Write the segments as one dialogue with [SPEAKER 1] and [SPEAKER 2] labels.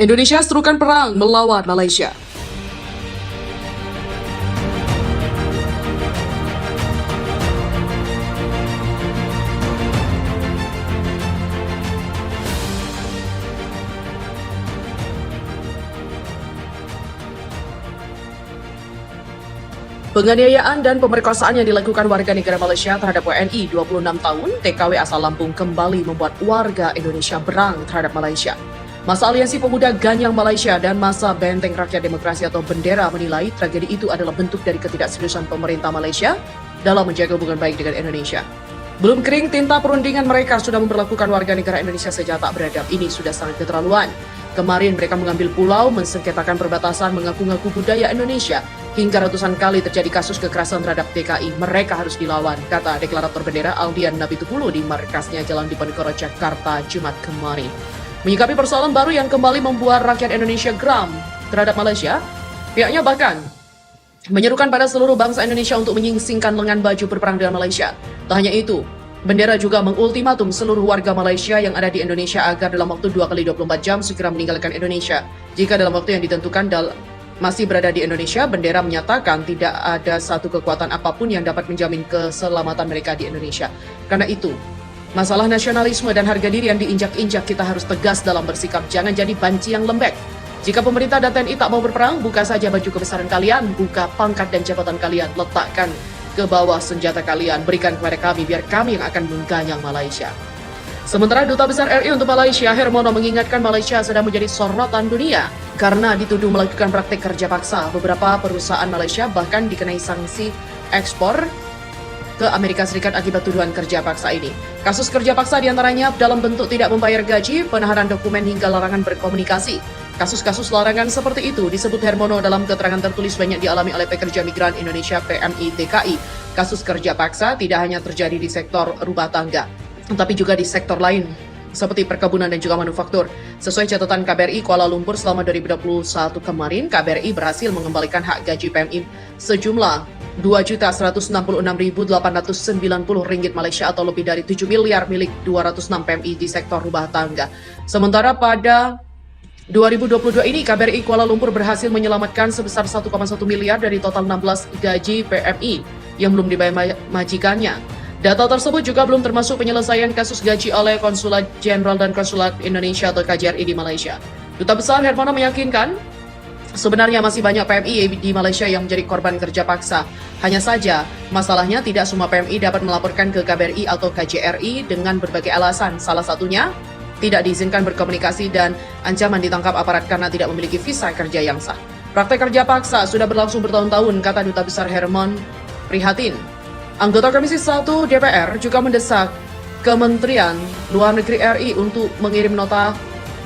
[SPEAKER 1] Indonesia serukan perang melawan Malaysia. Penganiayaan dan pemerkosaan yang dilakukan warga negara Malaysia terhadap WNI 26 tahun TKW asal Lampung kembali membuat warga Indonesia berang terhadap Malaysia. Masa Aliansi Pemuda Ganyang Malaysia dan Masa Benteng Rakyat Demokrasi atau Bendera menilai tragedi itu adalah bentuk dari ketidakseriusan pemerintah Malaysia dalam menjaga hubungan baik dengan Indonesia. Belum kering tinta perundingan mereka sudah memperlakukan warga negara Indonesia secara tak beradab. Ini sudah sangat keterlaluan. Kemarin mereka mengambil pulau, mensengketakan perbatasan, mengaku-ngaku budaya Indonesia. Hingga ratusan kali terjadi kasus kekerasan terhadap TKI. Mereka harus dilawan, kata deklarator bendera Aldian Nabitupulu di markasnya Jalan Diponegoro, Jakarta, Jumat kemarin. Menyikapi persoalan baru yang kembali membuat rakyat Indonesia geram terhadap Malaysia, pihaknya bahkan menyerukan pada seluruh bangsa Indonesia untuk menyingsingkan lengan baju berperang dengan Malaysia. Tak hanya itu, bendera juga mengultimatum seluruh warga Malaysia yang ada di Indonesia agar dalam waktu 2x24 jam segera meninggalkan Indonesia. Jika dalam waktu yang ditentukan masih berada di Indonesia, bendera menyatakan tidak ada satu kekuatan apapun yang dapat menjamin keselamatan mereka di Indonesia. Karena itu, masalah nasionalisme dan harga diri yang diinjak-injak kita harus tegas dalam bersikap. Jangan jadi banci yang lembek. Jika pemerintah dan TNI tak mau berperang, buka saja baju kebesaran kalian, buka pangkat dan jabatan kalian, letakkan ke bawah senjata kalian, berikan kepada kami, biar kami yang akan mengganyang Malaysia. Sementara Duta Besar RI untuk Malaysia, Hermono, mengingatkan Malaysia sedang menjadi sorotan dunia karena dituduh melakukan praktik kerja paksa. Beberapa perusahaan Malaysia bahkan dikenai sanksi ekspor ke Amerika Serikat akibat tuduhan kerja paksa ini. Kasus kerja paksa diantaranya dalam bentuk tidak membayar gaji, penahanan dokumen hingga larangan berkomunikasi. Kasus-kasus larangan seperti itu disebut Hermono dalam keterangan tertulis banyak dialami oleh pekerja migran Indonesia PMI DKI. Kasus kerja paksa tidak hanya terjadi di sektor rumah tangga, tapi juga di sektor lain seperti perkebunan dan juga manufaktur. Sesuai catatan KBRI Kuala Lumpur selama 2021 kemarin, KBRI berhasil mengembalikan hak gaji PMI sejumlah Rp2.166.890 Malaysia atau lebih dari 7 miliar milik 206 PMI di sektor rumah tangga. Sementara pada 2022 ini KBRI Kuala Lumpur berhasil menyelamatkan sebesar 1,1 miliar dari total 16 gaji PMI yang belum dibayar majikannya. Data tersebut juga belum termasuk penyelesaian kasus gaji oleh Konsulat Jenderal dan Konsulat Indonesia atau KJRI di Malaysia. Duta Besar Hermono meyakinkan sebenarnya masih banyak PMI di Malaysia yang menjadi korban kerja paksa. Hanya saja, masalahnya tidak semua PMI dapat melaporkan ke KBRI atau KJRI dengan berbagai alasan. Salah satunya, tidak diizinkan berkomunikasi dan ancaman ditangkap aparat karena tidak memiliki visa kerja yang sah. Praktek kerja paksa sudah berlangsung bertahun-tahun, kata Duta Besar Hermon prihatin. Anggota Komisi 1 DPR juga mendesak Kementerian Luar Negeri RI untuk mengirim nota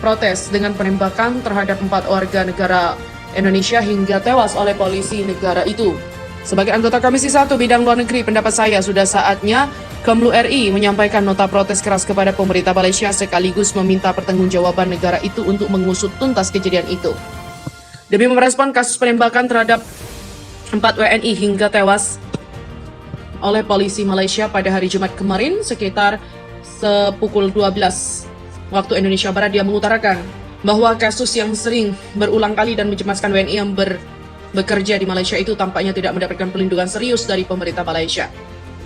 [SPEAKER 1] protes dengan penembakan terhadap 4 warga negara Indonesia hingga tewas oleh polisi negara itu. Sebagai anggota Komisi 1 Bidang Luar Negeri, pendapat saya sudah saatnya Kemlu RI menyampaikan nota protes keras kepada pemerintah Malaysia sekaligus meminta pertanggungjawaban negara itu untuk mengusut tuntas kejadian itu. Demi merespon kasus penembakan terhadap 4 WNI hingga tewas oleh polisi Malaysia pada hari Jumat kemarin sekitar pukul 12 waktu Indonesia Barat, dia mengutarakan bahwa kasus yang sering berulang kali dan mencemaskan WNI yang bekerja di Malaysia itu tampaknya tidak mendapatkan perlindungan serius dari pemerintah Malaysia.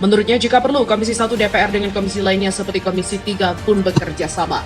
[SPEAKER 1] Menurutnya, jika perlu, Komisi 1 DPR dengan komisi lainnya seperti Komisi 3 pun bekerja sama.